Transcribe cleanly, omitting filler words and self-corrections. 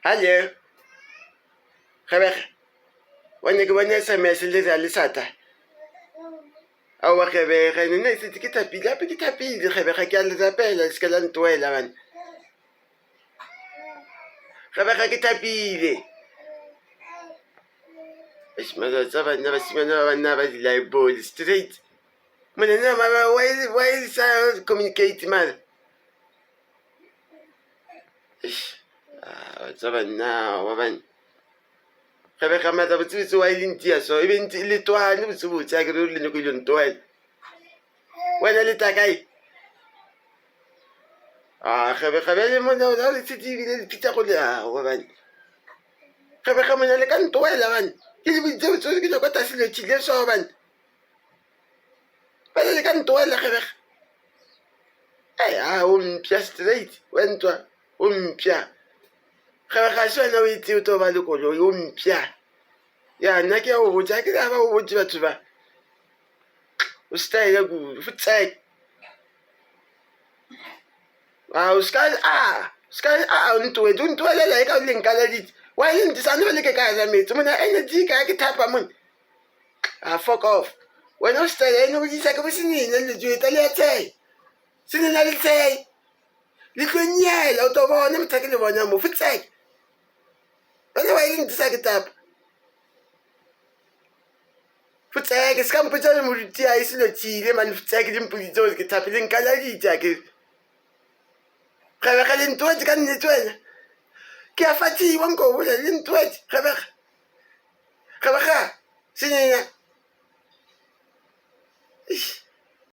Hello. Rebecca. When you go in there, some messages are lisata. Oh, Rebecca, and then it's get a pig up, get a pig. Rebecca can't appel, let's get on to 11. Rebecca get a pig. It's mother of never seen another like boy straight. When I know my way is communicate, man. What's over now, woman? Rebecca, mother, but it's why in tears, so even little I lose woods, I can only look at you. When a little guy. Rebecca, very much now, it's a TV, Peter, woman. Rebecca, when I can't do it, you will do so good about us in the children's oven. But I can't do it, Rebecca. Just straight, went to Pia. Rebecca, so I know it's you to overlook Pia. Yeah, Nakia would take it out, would you to stay a good foot side. Sky, to a don't like a link. Why didn't the son of a guy I made? When I energy, I get tap a moon. Fuck off. When I stay, I know this I was in the Julia say. Sitting at it say, little yell out of all them taking the one number foot side. But I didn't sack it up. Foot sag is come put on with the ice in the tea, and taking him put those get up in Calais jacket. Rebecca didn't do it, can it well? Kiafati won't go with a didn't do it, Rebecca. Rebecca, singing.